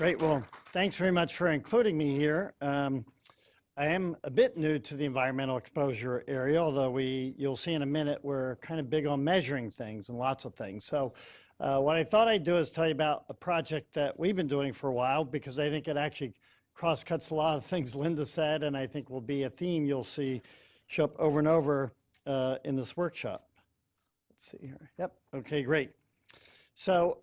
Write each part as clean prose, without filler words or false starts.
Great. Well, thanks very much for including me here. I am a bit new to the environmental exposure area, although you'll see in a minute we're kind of big on measuring things and lots of things. So what I thought I'd do is tell you about a project that we've been doing for a while, because I think it actually cross-cuts a lot of things Linda said, and I think will be a theme you'll see show up over and over in this workshop. Let's see here. Yep. Okay, great. So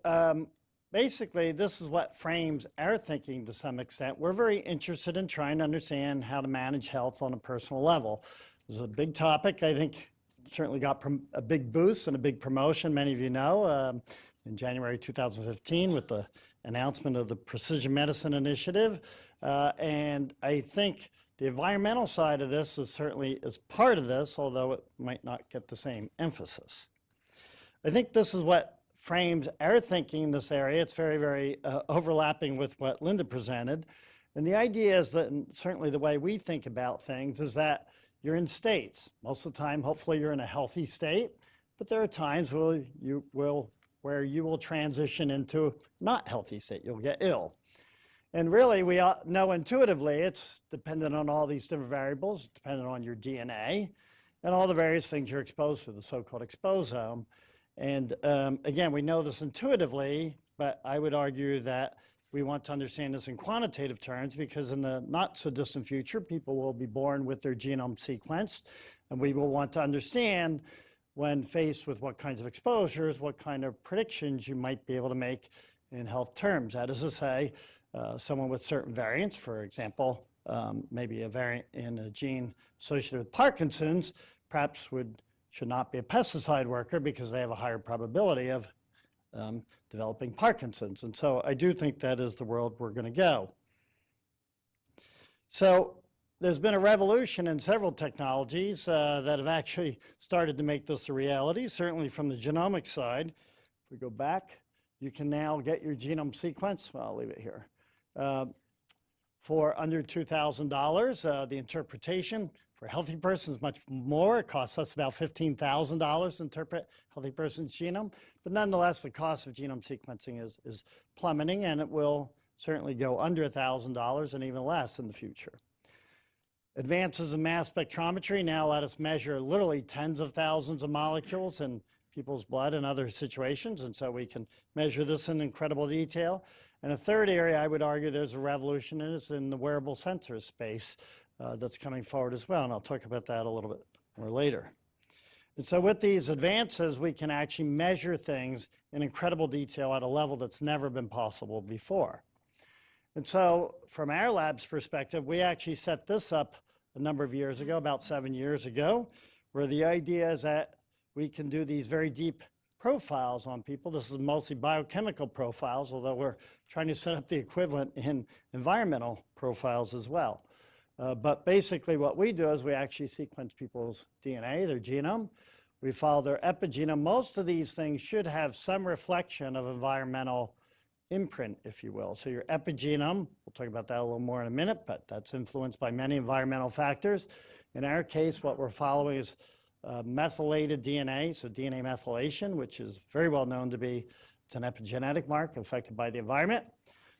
basically, this is what frames our thinking to some extent. We're very interested in trying to understand how to manage health on a personal level. This is a big topic. I think certainly got a big boost and a big promotion, many of you know, in January 2015 with the announcement of the Precision Medicine Initiative. And I think the environmental side of this is certainly part of this, although it might not get the same emphasis. I think this is what frames our thinking in this area. It's very, very overlapping with what Linda presented. And the idea is that, and certainly the way we think about things, is that you're in states. Most of the time, hopefully you're in a healthy state, but there are times where you will transition into not healthy state. You'll get ill. And really, we know intuitively it's dependent on all these different variables, dependent on your DNA, and all the various things you're exposed to, the so-called exposome. And again, we know this intuitively, but I would argue that we want to understand this in quantitative terms, because in the not so distant future, people will be born with their genome sequenced, and we will want to understand, when faced with what kinds of exposures, what kind of predictions you might be able to make in health terms. That is to say, someone with certain variants, for example, maybe a variant in a gene associated with Parkinson's, perhaps should not be a pesticide worker because they have a higher probability of developing Parkinson's. And so I do think that is the world we're going to go. So there's been a revolution in several technologies that have actually started to make this a reality, certainly from the genomic side. If we go back, you can now get your genome sequence. Well, I'll leave it here. For under $2,000, the interpretation for a healthy person is much more. It costs us about $15,000 to interpret a healthy person's genome. But nonetheless, the cost of genome sequencing is plummeting, and it will certainly go under $1,000 and even less in the future. Advances in mass spectrometry now let us measure literally tens of thousands of molecules in people's blood and other situations, and so we can measure this in incredible detail. And a third area I would argue there's a revolution in is in the wearable sensor space that's coming forward as well, and I'll talk about that a little bit more later. And so with these advances, we can actually measure things in incredible detail at a level that's never been possible before. And so from our lab's perspective, we actually set this up a number of years ago, about 7 years ago, where the idea is that we can do these very deep profiles on people. This is mostly biochemical profiles, although we're trying to set up the equivalent in environmental profiles as well. But basically what we do is we actually sequence people's DNA, their genome. We follow their epigenome. Most of these things should have some reflection of environmental imprint, if you will. So your epigenome, we'll talk about that a little more in a minute, but that's influenced by many environmental factors. In our case, what we're following is methylated DNA, so DNA methylation, which is very well known to be, it's an epigenetic mark affected by the environment.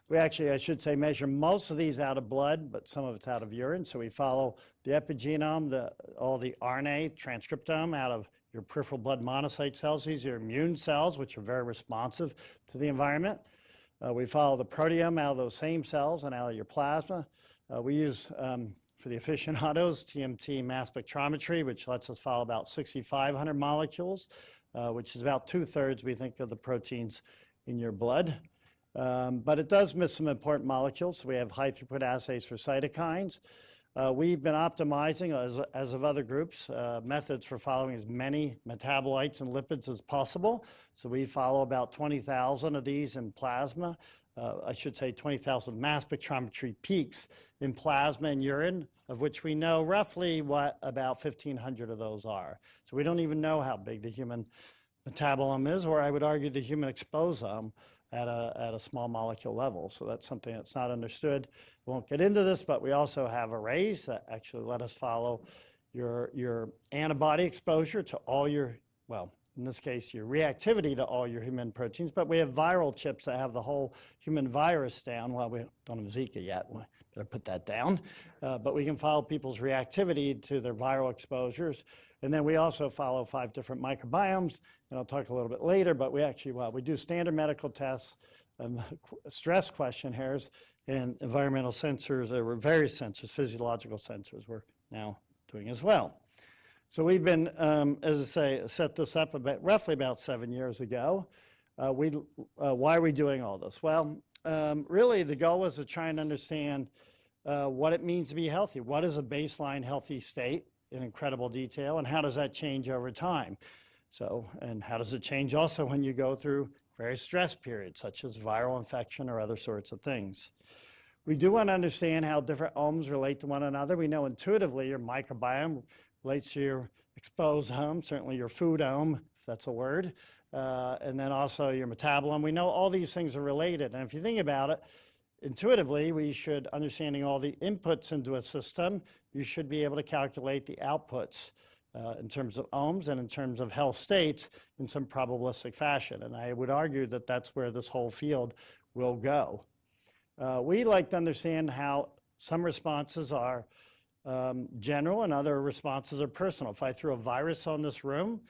We actually, I should say, measure most of these out of blood, but some of it's out of urine. So we follow the epigenome, all the RNA transcriptome out of your peripheral blood monocyte cells. These are immune cells, which are very responsive to the environment. We follow the proteome out of those same cells and out of your plasma. We use, for the aficionados, TMT mass spectrometry, which lets us follow about 6,500 molecules, which is about 2/3, we think, of the proteins in your blood. But it does miss some important molecules. So we have high throughput assays for cytokines. We've been optimizing, as of other groups, methods for following as many metabolites and lipids as possible. So we follow about 20,000 of these in plasma. I should say 20,000 mass spectrometry peaks in plasma and urine, of which we know roughly what about 1,500 of those are. So we don't even know how big the human metabolome is, or I would argue the human exposome at a small molecule level. So that's something that's not understood. We won't get into this, but we also have arrays that actually let us follow your antibody exposure to all your, well, in this case, your reactivity to all your human proteins, but we have viral chips that have the whole human virus down. Well, we don't have Zika yet. We better put that down. But we can follow people's reactivity to their viral exposures. And then we also follow 5 different microbiomes, and I'll talk a little bit later, but we actually, well, we do standard medical tests, stress questionnaires, and environmental sensors, or various sensors, physiological sensors we're now doing as well. So we've been, as I say, set this up roughly about 7 years ago. Why are we doing all this? Well, really the goal was to try and understand what it means to be healthy. What is a baseline healthy state in incredible detail, and how does that change over time? So, and how does it change also when you go through various stress periods, such as viral infection or other sorts of things? We do want to understand how different Omes relate to one another. We know intuitively your microbiome relates to your exposed home, certainly your food Ome, if that's a word, and then also your metabolome. We know all these things are related, and if you think about it, intuitively, we should, understanding all the inputs into a system, you should be able to calculate the outputs in terms of Omes and in terms of health states in some probabilistic fashion, and I would argue that that's where this whole field will go. We like to understand how some responses are general and other responses are personal. If I threw a virus on this room,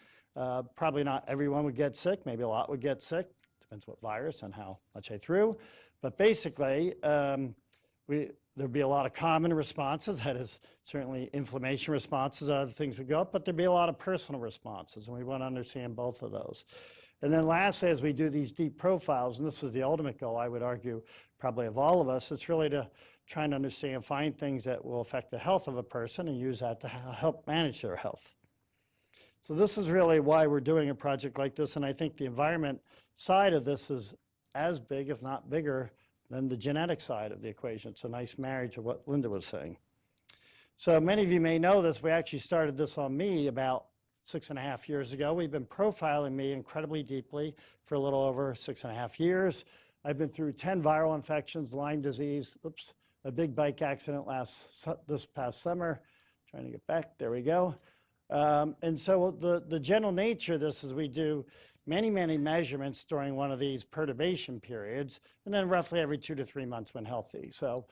probably not everyone would get sick. Maybe a lot would get sick. Depends what virus and how much I threw. But basically, there'd be a lot of common responses. That is certainly inflammation responses and other things would go up, but there'd be a lot of personal responses, and we want to understand both of those. And then lastly, as we do these deep profiles, and this is the ultimate goal, I would argue, probably of all of us, it's really to try and understand, find things that will affect the health of a person and use that to help manage their health. So this is really why we're doing a project like this, and I think the environment side of this is as big, if not bigger, than the genetic side of the equation. It's a nice marriage of what Linda was saying. So many of you may know this. We actually started this on me about 6.5 years ago. We've been profiling me incredibly deeply for a little over 6.5 years. I've been through 10 viral infections, Lyme disease, a big bike accident this past summer. Trying to get back, there we go. And so the general nature of this is we do many, many measurements during one of these perturbation periods, and then roughly every 2 to 3 months when healthy. So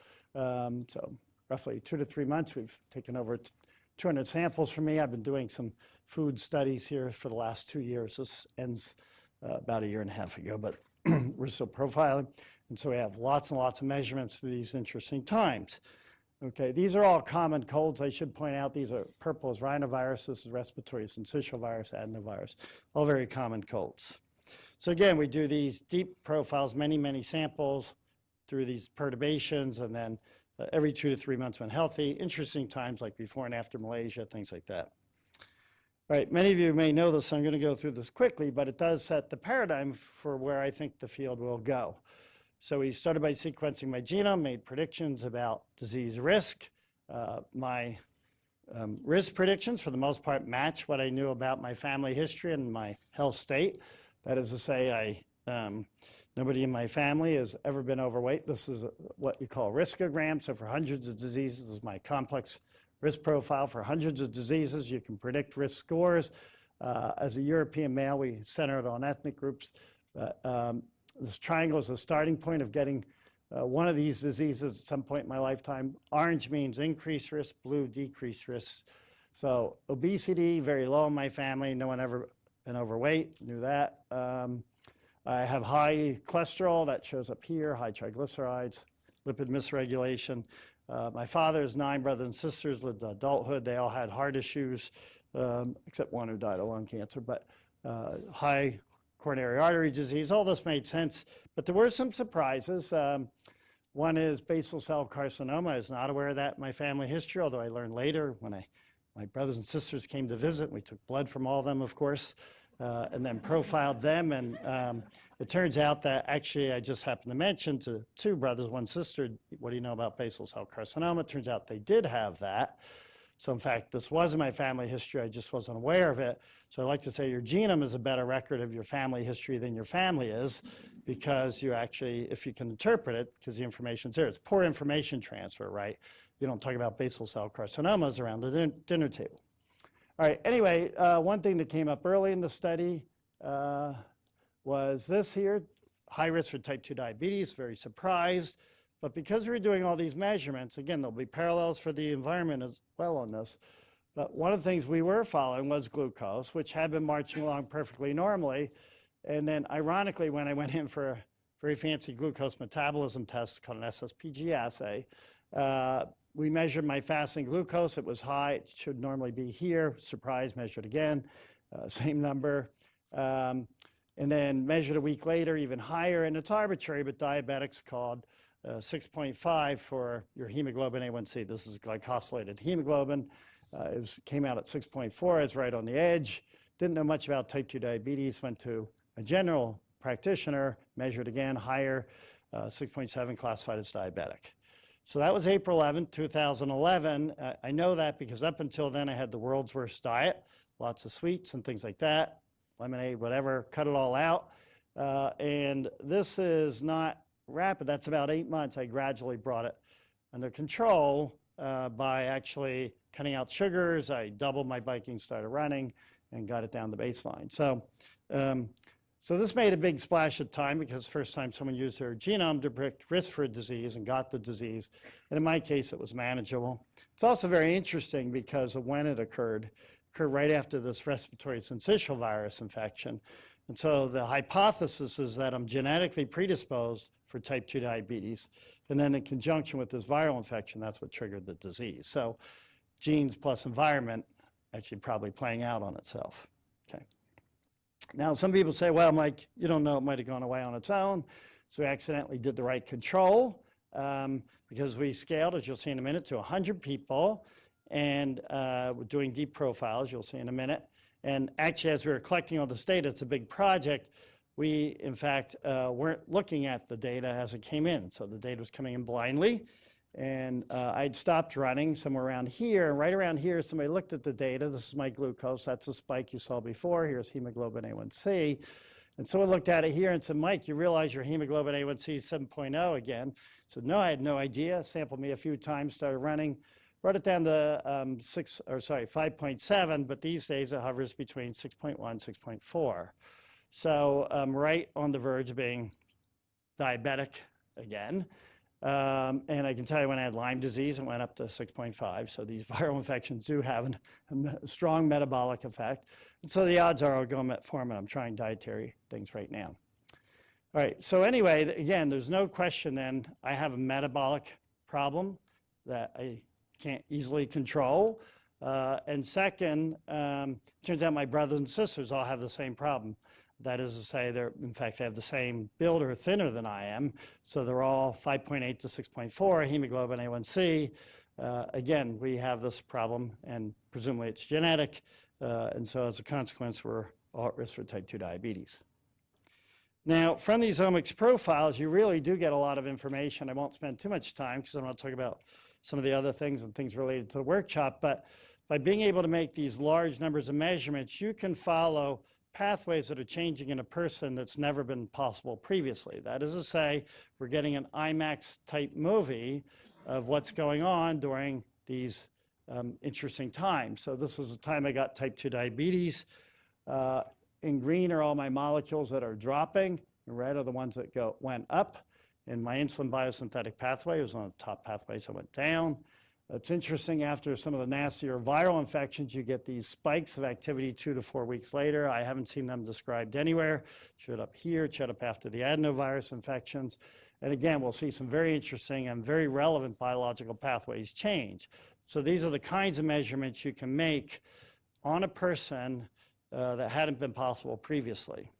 roughly 2 to 3 months, we've taken over 200 samples from me. I've been doing some food studies here for the last 2 years. This ends about 1.5 years ago, but we're still profiling. And so we have lots and lots of measurements through these interesting times. Okay, these are all common colds. I should point out these are purple is rhinovirus, this is respiratory syncytial virus, adenovirus, all very common colds. So again, we do these deep profiles, many, many samples through these perturbations, and then every 2 to 3 months when healthy, interesting times like before and after Malaysia, things like that. All right, many of you may know this, so I'm going to go through this quickly, but it does set the paradigm for where I think the field will go. So we started by sequencing my genome, made predictions about disease risk. My risk predictions, for the most part, match what I knew about my family history and my health state. That is to say, nobody in my family has ever been overweight. This is what you call a riskogram. So for hundreds of diseases, this is my complex risk profile. For hundreds of diseases, you can predict risk scores. As a European male, we center it on ethnic groups. This triangle is the starting point of getting one of these diseases at some point in my lifetime. Orange means increased risk, blue, decreased risk. So obesity, very low in my family. No one ever been overweight, knew that. I have high cholesterol, that shows up here, high triglycerides, lipid misregulation. My father's 9 brothers and sisters lived adulthood. They all had heart issues, except one who died of lung cancer, but high coronary artery disease. All this made sense, but there were some surprises. One is basal cell carcinoma. I was not aware of that in my family history, although I learned later when my brothers and sisters came to visit. We took blood from all of them, of course, and then profiled them. And it turns out that actually I just happened to mention to 2 brothers, 1 sister, what do you know about basal cell carcinoma? It turns out they did have that. So in fact, this wasn't my family history, I just wasn't aware of it. So I like to say your genome is a better record of your family history than your family is, because you actually, if you can interpret it, because the information's there. It's poor information transfer, right? You don't talk about basal cell carcinomas around the dinner table. All right, anyway, one thing that came up early in the study was this here, high risk for type 2 diabetes, very surprised. But because we were doing all these measurements, again, there'll be parallels for the environment as well on this. But one of the things we were following was glucose, which had been marching along perfectly normally. And then ironically, when I went in for a very fancy glucose metabolism test called an SSPG assay, we measured my fasting glucose. It was high. It should normally be here. Surprise, measured again, same number. And then measured a week later, even higher. And it's arbitrary, but diabetics called 6.5 for your hemoglobin A1C. This is glycosylated hemoglobin. Came out at 6.4. It's right on the edge. Didn't know much about type 2 diabetes. Went to a general practitioner, measured again, higher, 6.7, classified as diabetic. So that was April 11th, 2011. I know that because up until then I had the world's worst diet, lots of sweets and things like that, lemonade, whatever, cut it all out. And this is not rapid. That's about 8 months. I gradually brought it under control by actually cutting out sugars. I doubled my biking, started running, and got it down to baseline. So this made a big splash of time because first time someone used their genome to predict risk for a disease and got the disease. And in my case, it was manageable. It's also very interesting because of when it occurred right after this respiratory syncytial virus infection. And so the hypothesis is that I'm genetically predisposed for type 2 diabetes. And then in conjunction with this viral infection, that's what triggered the disease. So genes plus environment actually probably playing out on itself. Okay. Now, some people say, well, Mike, you don't know, it might have gone away on its own. So we accidentally did the right control because we scaled, as you'll see in a minute, to 100 people. And we're doing deep profiles, you'll see in a minute. And actually, as we were collecting all this data, it's a big project. We, in fact, weren't looking at the data as it came in. So the data was coming in blindly. And I'd stopped running somewhere around here. Right around here, somebody looked at the data. This is my glucose. That's the spike you saw before. Here's hemoglobin A1C. And someone looked at it here and said, Mike, you realize your hemoglobin A1C is 7.0 again. I said, no, I had no idea. Sampled me a few times, started running. Brought it down to 5.7, but these days it hovers between 6.1 and 6.4. So I'm right on the verge of being diabetic again. And I can tell you when I had Lyme disease, it went up to 6.5. So these viral infections do have a strong metabolic effect. And so the odds are I'll go metformin. I'm trying dietary things right now. All right, so anyway, again, there's no question then I have a metabolic problem that I can't easily control. And second, turns out my brothers and sisters all have the same problem. That is to say, in fact, they have the same build or thinner than I am. So they're all 5.8 to 6.4, hemoglobin A1C. Again, we have this problem, and presumably it's genetic. And so as a consequence, we're all at risk for type 2 diabetes. Now, from these omics profiles, you really do get a lot of information. I won't spend too much time because I want to talk about some of the other things and things related to the workshop. But by being able to make these large numbers of measurements, you can follow pathways that are changing in a person that's never been possible previously. That is to say, we're getting an IMAX type movie of what's going on during these interesting times. So this is the time I got type 2 diabetes. In green are all my molecules that are dropping. In red are the ones that went up. And my insulin biosynthetic pathway was on the top pathway, so it went down. It's interesting, after some of the nastier viral infections, you get these spikes of activity 2 to 4 weeks later. I haven't seen them described anywhere. It showed up here, it showed up after the adenovirus infections. And again, we'll see some very interesting and very relevant biological pathways change. So these are the kinds of measurements you can make on a person that hadn't been possible previously.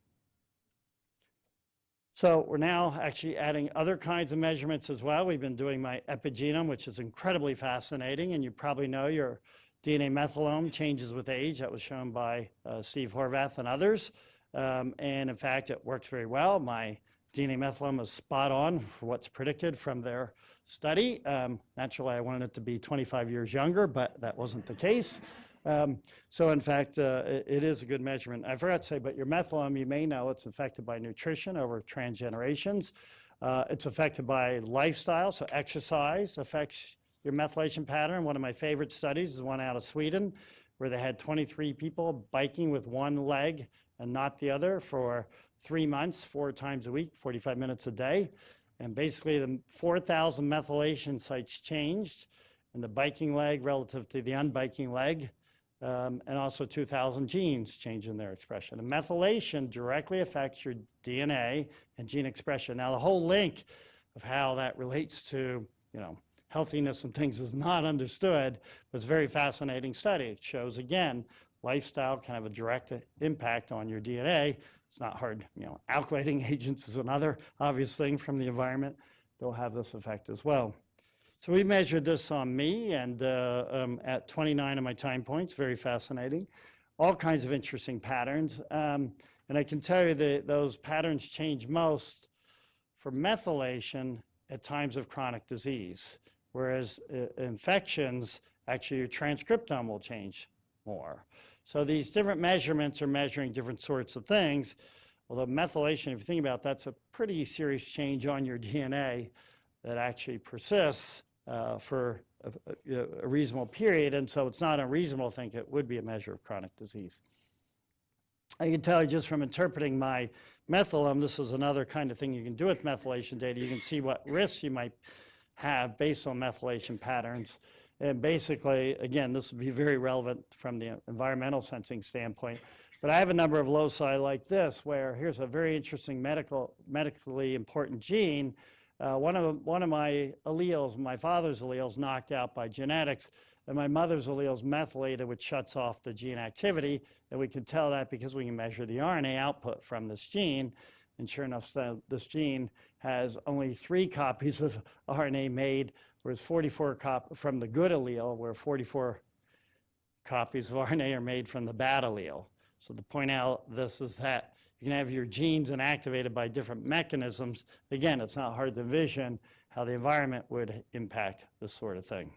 So we're now actually adding other kinds of measurements as well. We've been doing my epigenome, which is incredibly fascinating. And you probably know your DNA methylome changes with age. That was shown by Steve Horvath and others. And in fact, it works very well. My DNA methylome is spot on for what's predicted from their study. Naturally, I wanted it to be 25 years younger, but that wasn't the case. So in fact, it is a good measurement. I forgot to say, but your methylome, you may know it's affected by nutrition over transgenerations. It's affected by lifestyle, so exercise affects your methylation pattern. One of my favorite studies is one out of Sweden, where they had 23 people biking with one leg and not the other for 3 months, 4 times a week, 45 minutes a day. And basically the 4,000 methylation sites changed in the biking leg relative to the unbiking leg. And also 2,000 genes change in their expression. And methylation directly affects your DNA and gene expression. Now, the whole link of how that relates to, healthiness and things is not understood, but it's a very fascinating study. It shows, again, lifestyle can have a direct impact on your DNA. It's not hard, alkylating agents is another obvious thing from the environment. They'll have this effect as well. So we measured this on me and at 29 of my time points, very fascinating. All kinds of interesting patterns. And I can tell you that those patterns change most for methylation at times of chronic disease, whereas infections, actually your transcriptome will change more. So these different measurements are measuring different sorts of things, although methylation, if you think about it, that's a pretty serious change on your DNA that actually persists for a reasonable period, and so it's not unreasonable to think it would be a measure of chronic disease. I can tell you just from interpreting my methylome, this is another kind of thing you can do with methylation data. You can see what risks you might have based on methylation patterns. And basically, again, this would be very relevant from the environmental sensing standpoint. But I have a number of loci like this, where here's a very interesting medically important gene. One of my alleles, my father's alleles, knocked out by genetics, and my mother's alleles methylated, which shuts off the gene activity. And we can tell that because we can measure the RNA output from this gene. And sure enough, this gene has only 3 copies of RNA made, whereas 44 from the good allele, where 44 copies of RNA are made from the bad allele. So to point out this is that you can have your genes inactivated by different mechanisms. Again, it's not hard to envision how the environment would impact this sort of thing.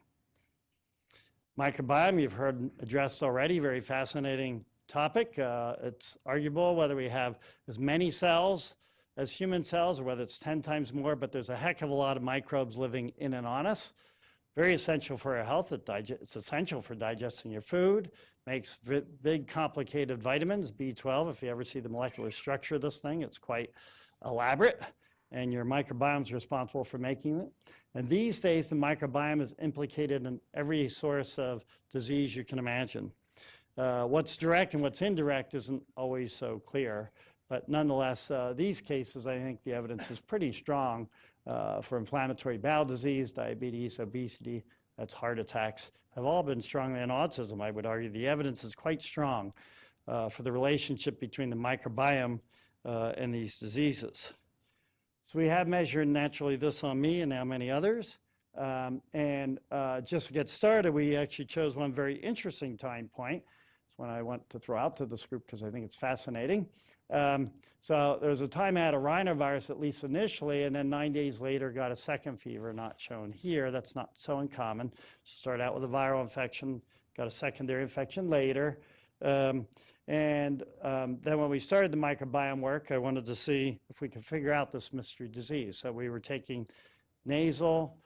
Microbiome, you've heard addressed already, very fascinating topic. It's arguable whether we have as many cells as human cells or whether it's 10 times more, but there's a heck of a lot of microbes living in and on us. Very essential for our health. It's essential for digesting your food. Makes big, complicated vitamins, B12. If you ever see the molecular structure of this thing, it's quite elaborate, and your microbiome is responsible for making it. And these days, the microbiome is implicated in every source of disease you can imagine. What's direct and what's indirect isn't always so clear, but nonetheless, these cases, I think the evidence is pretty strong for inflammatory bowel disease, diabetes, obesity, that's heart attacks, have all been strongly in autism. I would argue the evidence is quite strong for the relationship between the microbiome and these diseases. So we have measured naturally this on me and now many others. Just to get started, we actually chose one very interesting time point. It's one I want to throw out to this group because I think it's fascinating. So there was a time I had a rhinovirus, at least initially, and then 9 days later got a second fever, not shown here. That's not so uncommon. Start out with a viral infection, got a secondary infection later. Then when we started the microbiome work, I wanted to see if we could figure out this mystery disease. So we were taking nasal,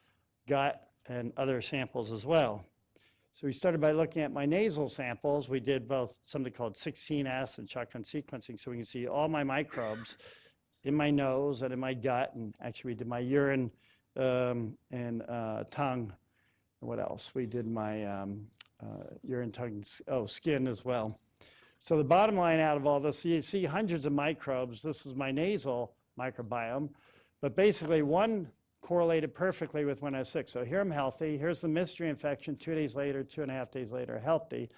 gut, and other samples as well. So we started by looking at my nasal samples. We did both something called 16S and shotgun sequencing, so we can see all my microbes in my nose and in my gut. And actually, we did my urine and tongue. And what else? We did my urine, tongue, skin as well. So the bottom line out of all this, you see hundreds of microbes. This is my nasal microbiome. But basically, one correlated perfectly with when I was sick. So here I'm healthy. Here's the mystery infection 2 days later, 2.5 days later, healthy.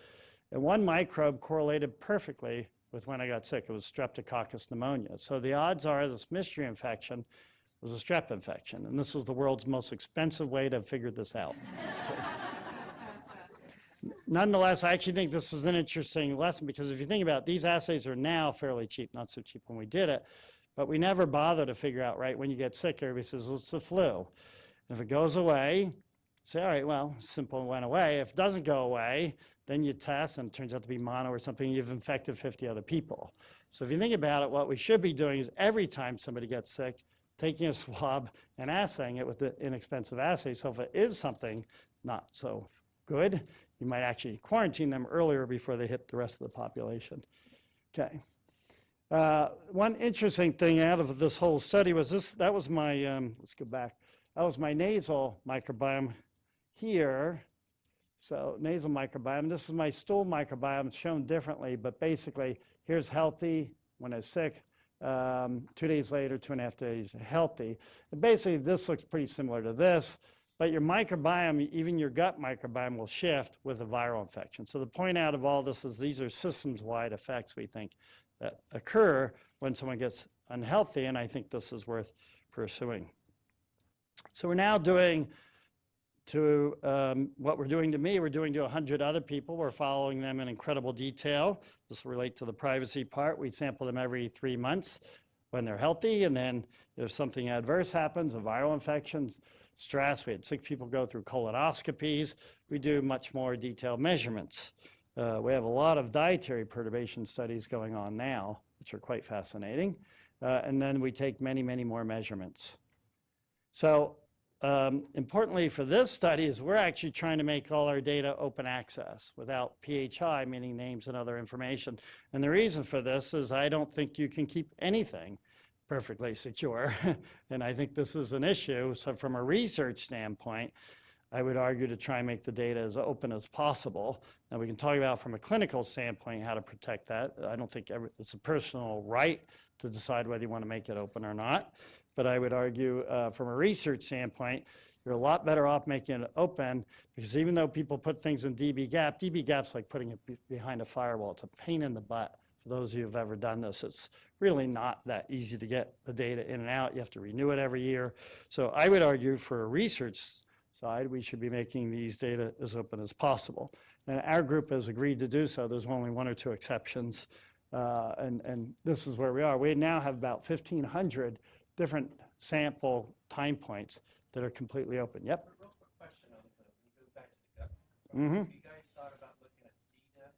And one microbe correlated perfectly with when I got sick. It was Streptococcus pneumonia. So the odds are this mystery infection was a strep infection. And this is the world's most expensive way to figure this out. Nonetheless, I actually think this is an interesting lesson because if you think about it, these assays are now fairly cheap, not so cheap when we did it. But we never bother to figure out, right, when you get sick, everybody says, well, it's the flu. And if it goes away, say, all right, well, simple, went away. If it doesn't go away, then you test, and it turns out to be mono or something, you've infected 50 other people. So if you think about it, what we should be doing is every time somebody gets sick, taking a swab and assaying it with the inexpensive assay. So if it is something not so good. You might actually quarantine them earlier before they hit the rest of the population. Okay. One interesting thing out of this whole study was this, that was my, let's go back. That was my nasal microbiome here. So nasal microbiome, this is my stool microbiome. It's shown differently, but basically here's healthy when I was sick. 2 days later, 2.5 days healthy. And basically this looks pretty similar to this, but your microbiome, even your gut microbiome will shift with a viral infection. So the point out of all this is these are systems-wide effects we think that occur when someone gets unhealthy, and I think this is worth pursuing. So we're now doing to what we're doing to me, we're doing to 100 other people. We're following them in incredible detail. This will relate to the privacy part. We sample them every 3 months when they're healthy, and then if something adverse happens, a viral infection, stress, we had 6 people go through colonoscopies. We do much more detailed measurements. We have a lot of dietary perturbation studies going on now, which are quite fascinating. And then we take many, many more measurements. So importantly for this study is we're actually trying to make all our data open access without PHI, meaning names and other information. And the reason for this is I don't think you can keep anything perfectly secure. And I think this is an issue. So from a research standpoint, I would argue to try and make the data as open as possible. Now we can talk about from a clinical standpoint how to protect that. I don't think it's a personal right to decide whether you want to make it open or not. But I would argue from a research standpoint, you're a lot better off making it open because even though people put things in dbGap's like putting it behind a firewall. It's a pain in the butt. For those of you who've ever done this, it's really not that easy to get the data in and out. You have to renew it every year. So I would argue for a research side, we should be making these data as open as possible. And our group has agreed to do so. There's only 1 or 2 exceptions. And this is where we are. We now have about 1,500 different sample time points that are completely open. Yep. A real quick question on the, we go back to the gut. Mm-hmm. Have you guys thought about looking at C. diff?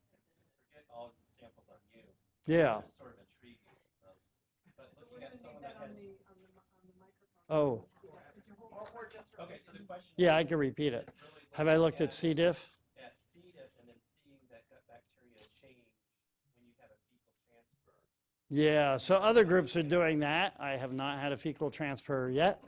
Forget all of the samples on you. Yeah. It's sort of intriguing. But looking at someone that has... Oh. Okay, so the question Yeah, is, I can repeat it. really Have I looked looking at C. diff? At C. diff and then seeing that gut bacteria change when you have a fecal transfer. Yeah, so other groups are doing that. I have not had a fecal transfer yet,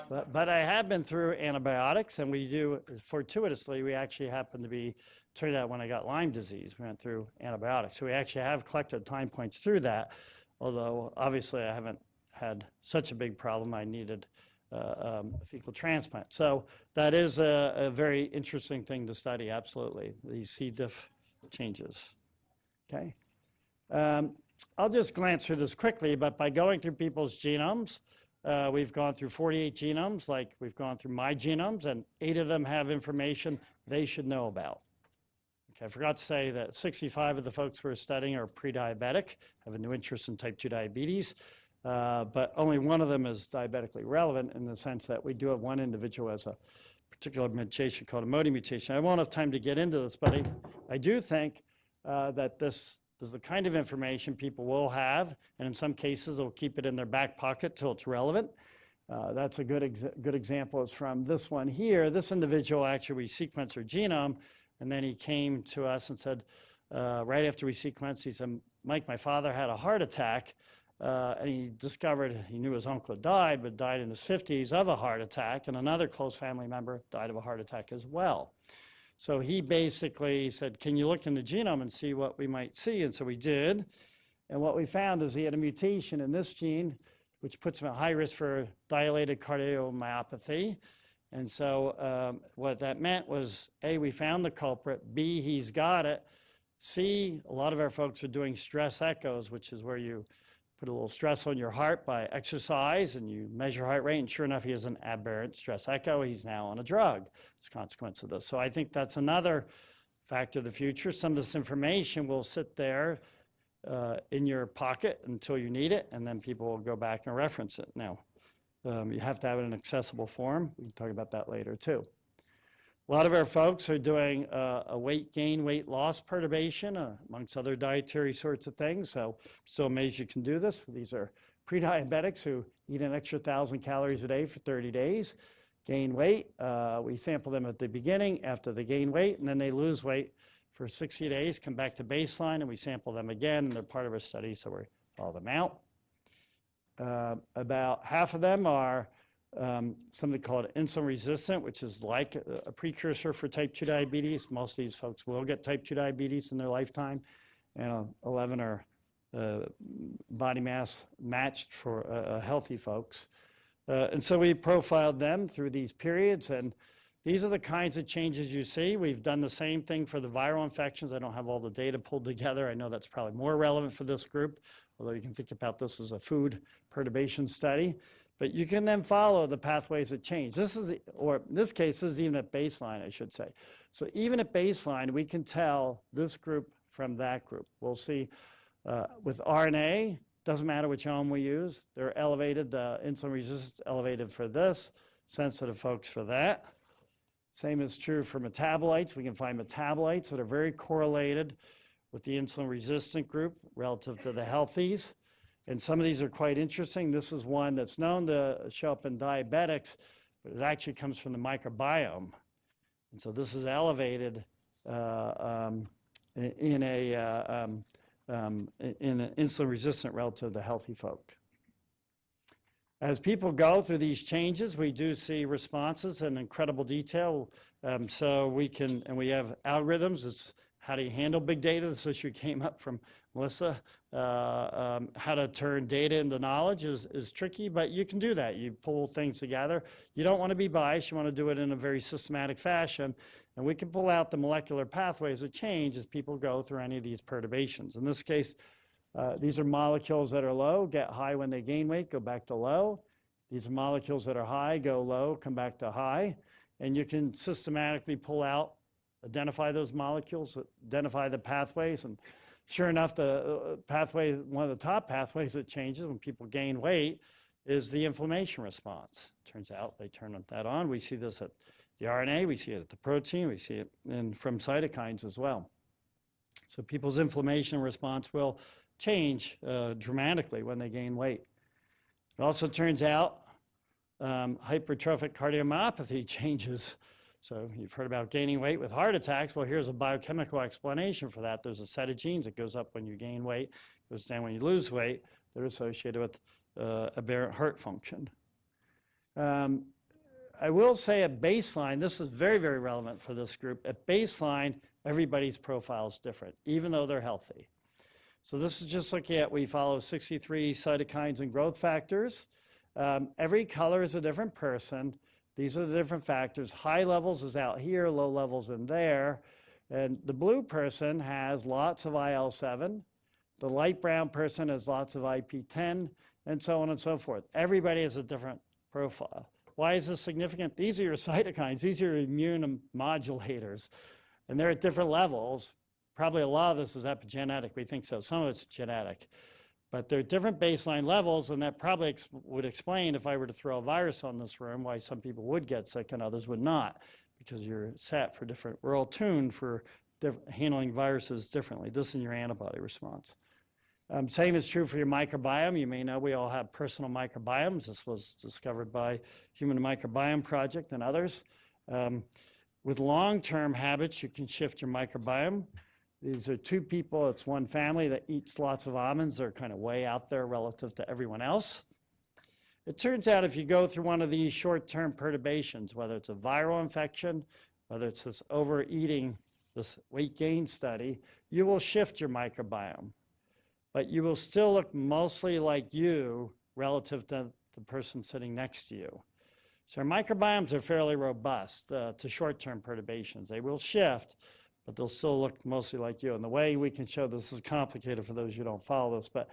but I have been through antibiotics, and we do, fortuitously, we actually happen to be, turned out when I got Lyme disease, we went through antibiotics. So we actually have collected time points through that, although obviously I haven't had such a big problem I needed a fecal transplant. So that is a very interesting thing to study, absolutely, these C. diff changes. Okay. I'll just glance through this quickly, but by going through people's genomes, we've gone through 48 genomes, like we've gone through my genomes, and 8 of them have information they should know about. Okay, I forgot to say that 65 of the folks we're studying are pre-diabetic, have a new interest in type 2 diabetes, but only 1 of them is diabetically relevant in the sense that we do have 1 individual who has a particular mutation called a Modi mutation. I won't have time to get into this, but I do think that this is the kind of information people will have, and in some cases they'll keep it in their back pocket till it's relevant. That's a good example is from this one here. This individual, actually, we sequenced her genome, and then he came to us and said, right after we sequenced, he said, Mike, my father had a heart attack, and he discovered, he knew his uncle had died, but died in his 50s of a heart attack, and another close family member died of a heart attack as well. So he basically said, can you look in the genome and see what we might see? And so we did. And what we found is he had a mutation in this gene, which puts him at high risk for dilated cardiomyopathy. And so what that meant was, A, we found the culprit, B, he's got it, C, a lot of our folks are doing stress echoes, which is where you put a little stress on your heart by exercise and you measure heart rate, and sure enough, he has an aberrant stress echo. He's now on a drug as a consequence of this. So I think that's another factor of the future. Some of this information will sit there in your pocket until you need it, and then people will go back and reference it. Now, you have to have it in an accessible form. We can talk about that later too. A lot of our folks are doing a weight gain, weight loss perturbation, amongst other dietary sorts of things. So still amazed you can do this. These are pre-diabetics who eat an extra 1,000 calories a day for 30 days, gain weight. We sample them at the beginning after they gain weight, and then they lose weight for 60 days, come back to baseline, and we sample them again, and they're part of our study, so we follow them out. About half of them are something called insulin resistant, which is like a precursor for type 2 diabetes. Most of these folks will get type 2 diabetes in their lifetime, and 11 are body mass matched for healthy folks. And so we profiled them through these periods, and these are the kinds of changes you see. We've done the same thing for the viral infections. I don't have all the data pulled together. I know that's probably more relevant for this group, although you can think about this as a food perturbation study. But you can then follow the pathways that change. This is, or in this case, this is even at baseline, I should say. So even at baseline, we can tell this group from that group. We'll see with RNA, doesn't matter which ohm we use. They're elevated, insulin resistance elevated for this, sensitive folks for that. Same is true for metabolites. We can find metabolites that are very correlated with the insulin resistant group relative to the healthies. And some of these are quite interesting. This is one that's known to show up in diabetics, but it actually comes from the microbiome. And so this is elevated in an insulin resistant relative to healthy folk. As people go through these changes, we do see responses in incredible detail. So we can, and we have algorithms. It's how do you handle big data? This issue came up from Melissa. How to turn data into knowledge is tricky, but you can do that. You pull things together. You don't want to be biased. You want to do it in a very systematic fashion. And we can pull out the molecular pathways that change as people go through any of these perturbations. In this case, these are molecules that are low, get high when they gain weight, go back to low. These are molecules that are high, go low, come back to high. And you can systematically pull out, identify those molecules, identify the pathways. And sure enough, the pathway, one of the top pathways that changes when people gain weight is the inflammation response. Turns out they turn that on. We see this at the RNA, we see it at the protein, we see it from cytokines as well. So people's inflammation response will change dramatically when they gain weight. It also turns out hypertrophic cardiomyopathy changes. So you've heard about gaining weight with heart attacks. Well, here's a biochemical explanation for that. There's a set of genes that goes up when you gain weight, goes down when you lose weight. They're associated with aberrant heart function. I will say at baseline, this is very, very relevant for this group. At baseline, everybody's profile is different, even though they're healthy. So this is just looking at, we follow 63 cytokines and growth factors. Every color is a different person. These are the different factors. High levels is out here, low levels in there. And the blue person has lots of IL-7. The light brown person has lots of IP-10, and so on and so forth. Everybody has a different profile. Why is this significant? These are your cytokines. These are immune modulators, and they're at different levels. Probably a lot of this is epigenetic. We think so. Some of it's genetic. But they're different baseline levels, and that probably would explain, if I were to throw a virus on this room, why some people would get sick and others would not, because you're set for different, we're all tuned for handling viruses differently. This is your antibody response. Same is true for your microbiome. You may know we all have personal microbiomes. This was discovered by Human Microbiome Project and others. With long-term habits, you can shift your microbiome. These are two people, it's one family that eats lots of almonds. They're kind of way out there relative to everyone else. It turns out if you go through one of these short-term perturbations, whether it's a viral infection, whether it's this overeating, this weight gain study, you will shift your microbiome. But you will still look mostly like you relative to the person sitting next to you. So our microbiomes are fairly robust to short-term perturbations. They will shift, but they'll still look mostly like you. And the way we can show this is complicated for those who don't follow this, but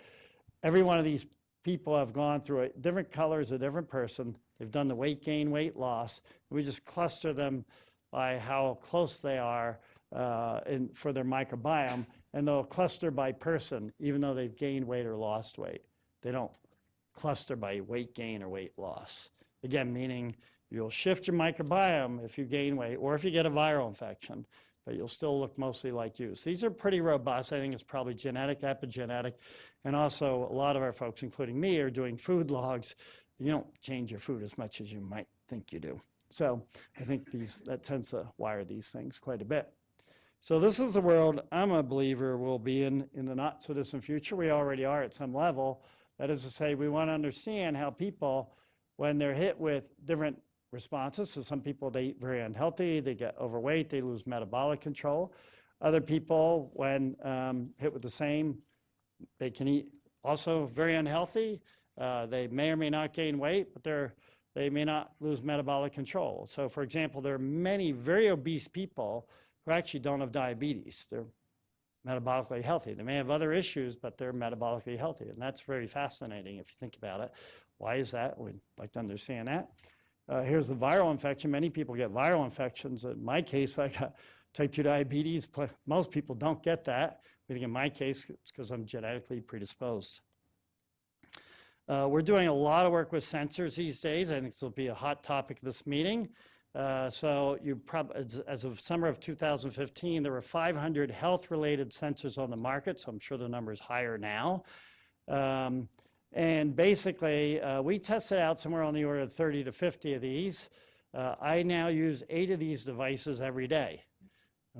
every one of these people have gone through it. Different colors, a different person. They've done the weight gain, weight loss. We just cluster them by how close they are for their microbiome, and they'll cluster by person, even though they've gained weight or lost weight. They don't cluster by weight gain or weight loss. Again, meaning you'll shift your microbiome if you gain weight or if you get a viral infection, but you'll still look mostly like you. So these are pretty robust. I think it's probably genetic, epigenetic, and also a lot of our folks, including me, are doing food logs. You don't change your food as much as you might think you do. So I think that tends to wire these things quite a bit. So this is the world I'm a believer we'll be in the not so distant future. We already are at some level. That is to say, we want to understand how people, when they're hit with different responses, so some people, they eat very unhealthy, they get overweight, they lose metabolic control. Other people, when hit with the same, they can eat also very unhealthy. They may or may not gain weight, but they may not lose metabolic control. So for example, there are many very obese people who actually don't have diabetes. They're metabolically healthy. They may have other issues, but they're metabolically healthy. And that's very fascinating if you think about it. Why is that? We'd like to understand that. Here's the viral infection. Many people get viral infections. In my case, I got type 2 diabetes. Most people don't get that. I think in my case, it's because I'm genetically predisposed. We're doing a lot of work with sensors these days. I think this will be a hot topic of this meeting. So you probably, as of summer of 2015, there were 500 health-related sensors on the market. So I'm sure the number is higher now. And basically, we tested out somewhere on the order of 30 to 50 of these. I now use 8 of these devices every day.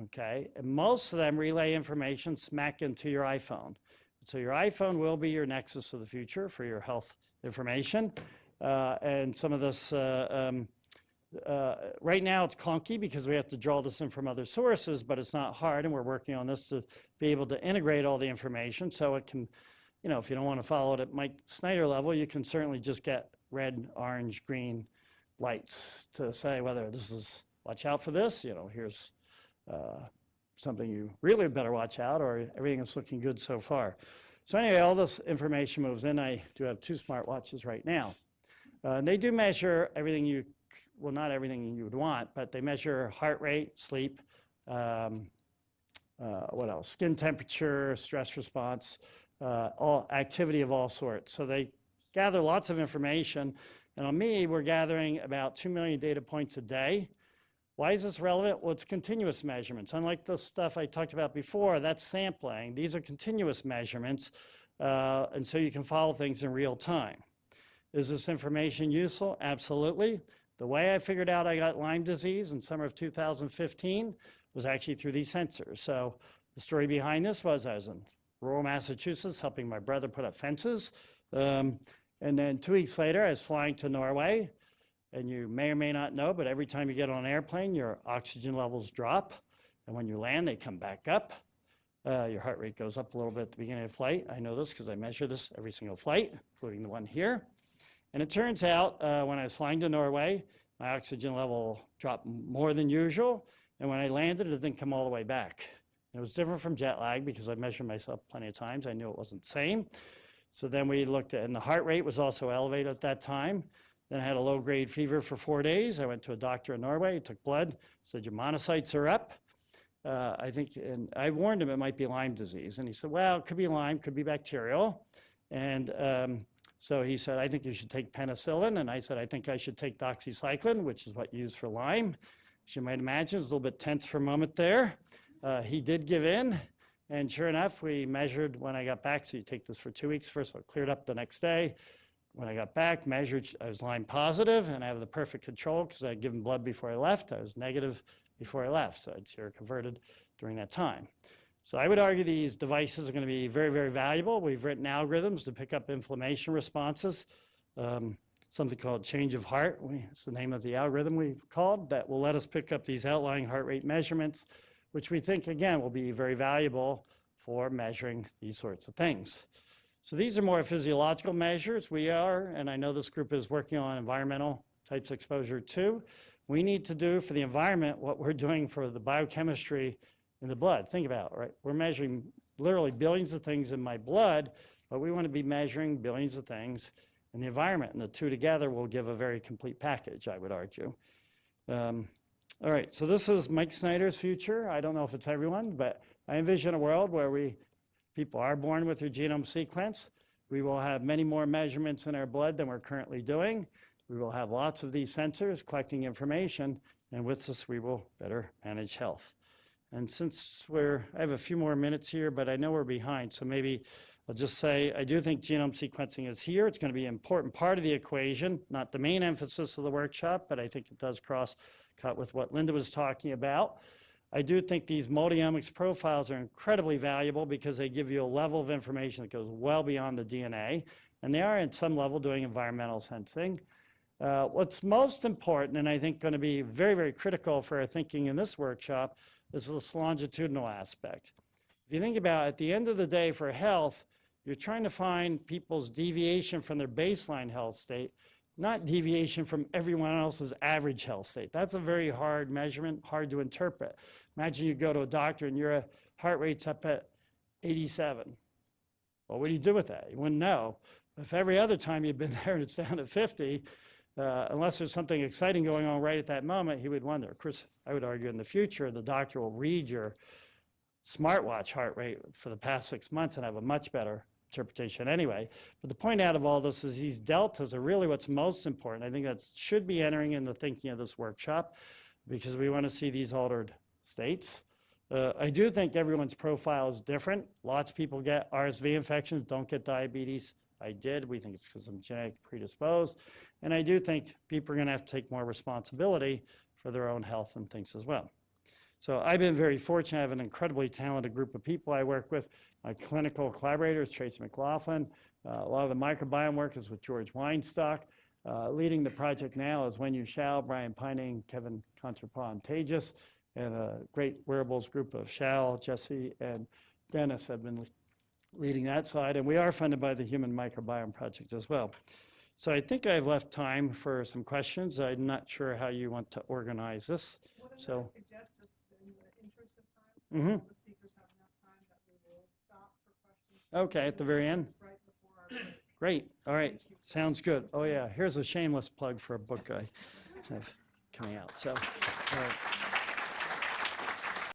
Okay, and most of them relay information smack into your iPhone. So your iPhone will be your nexus of the future for your health information. And some of this, right now it's clunky because we have to draw this in from other sources, but it's not hard, and we're working on this to be able to integrate all the information so it can, you know, if you don't want to follow it at Mike Snyder level, you can certainly just get red, orange, green lights to say whether this is, watch out for this, you know, here's something you really better watch out, or everything is looking good so far. So anyway, all this information moves in. I do have 2 smartwatches right now. And they do measure everything well, not everything you would want, but they measure heart rate, sleep, what else? Skin temperature, stress response, all activity of all sorts. So they gather lots of information. And on me, we're gathering about 2 million data points a day. Why is this relevant? Well, it's continuous measurements. Unlike the stuff I talked about before, that's sampling. These are continuous measurements, and so you can follow things in real time. Is this information useful? Absolutely. The way I figured out I got Lyme disease in summer of 2015 was actually through these sensors. So the story behind this was I was in rural Massachusetts helping my brother put up fences. And then 2 weeks later, I was flying to Norway. And you may or may not know, but every time you get on an airplane, your oxygen levels drop. And when you land, they come back up. Your heart rate goes up a little bit at the beginning of the flight. I know this because I measure this every single flight, including the one here. And it turns out when I was flying to Norway, my oxygen level dropped more than usual. And when I landed, it didn't come all the way back. And it was different from jet lag because I measured myself plenty of times. I knew it wasn't the same. So then we looked at, and the heart rate was also elevated at that time. Then I had a low-grade fever for 4 days. I went to a doctor in Norway, took blood, said your monocytes are up. I think, and I warned him it might be Lyme disease. And he said, well, it could be Lyme, could be bacterial. And so he said, I think you should take penicillin. And I said, I think I should take doxycycline, which is what you use for Lyme. As you might imagine, it was a little bit tense for a moment there. He did give in. And sure enough, we measured when I got back. So you take this for 2 weeks first, so it cleared up the next day. When I got back, measured, I was Lyme positive, and I have the perfect control because I had given blood before I left. I was negative before I left, so I'd seroconverted during that time. So I would argue these devices are going to be very, very valuable. We've written algorithms to pick up inflammation responses, something called change of heart. It's the name of the algorithm we've called that will let us pick up these outlying heart rate measurements, which we think, again, will be very valuable for measuring these sorts of things. So these are more physiological measures. We are, and I know this group is working on environmental types of exposure too. We need to do for the environment what we're doing for the biochemistry in the blood. Think about it, right? We're measuring literally billions of things in my blood, but we want to be measuring billions of things in the environment, and the two together will give a very complete package, I would argue. All right, so this is Mike Snyder's future. I don't know if it's everyone, but I envision a world where people are born with their genome sequence. We will have many more measurements in our blood than we're currently doing. We will have lots of these sensors collecting information, and with this, we will better manage health. And since I have a few more minutes here, but I know we're behind, so maybe I'll just say, I do think genome sequencing is here. It's going to be an important part of the equation, not the main emphasis of the workshop, but I think it does cross-cut with what Linda was talking about. I do think these multi-omics profiles are incredibly valuable because they give you a level of information that goes well beyond the DNA, and they are at some level doing environmental sensing. What's most important, and I think going to be very, very critical for our thinking in this workshop, is this longitudinal aspect. If you think about it, at the end of the day for health, you're trying to find people's deviation from their baseline health state, not deviation from everyone else's average health state. That's a very hard measurement, hard to interpret. Imagine you go to a doctor and your heart rate's up at 87. Well, what do you do with that? You wouldn't know. If every other time you've been there and it's down at 50, unless there's something exciting going on right at that moment, he would wonder. Of course, I would argue in the future, the doctor will read your smartwatch heart rate for the past 6 months and have a much better interpretation anyway. But the point out of all this is these deltas are really what's most important. I think that should be entering in the thinking of this workshop because we want to see these altered states. I do think everyone's profile is different. Lots of people get RSV infections, don't get diabetes. I did. We think it's because I'm genetically predisposed. And I do think people are going to have to take more responsibility for their own health and things as well. So I've been very fortunate. I have an incredibly talented group of people I work with. My clinical collaborators, Tracy McLaughlin. A lot of the microbiome work is with George Weinstock. Leading the project now is Wen Yu Shao, Brian Pining, Kevin Contrapon-Tages, and a great wearables group of Shao, Jesse, and Dennis have been leading that side. And we are funded by the Human Microbiome Project as well. So I think I've left time for some questions. I'm not sure how you want to organize this. What I'm So. going to suggest, just in the interest of time, so all the speakers have enough time, that we will stop for questions. Okay, at the very end? Right before our break. Great. All right. Sounds good. Oh, yeah. Here's a shameless plug for a book I have coming out. So, all right.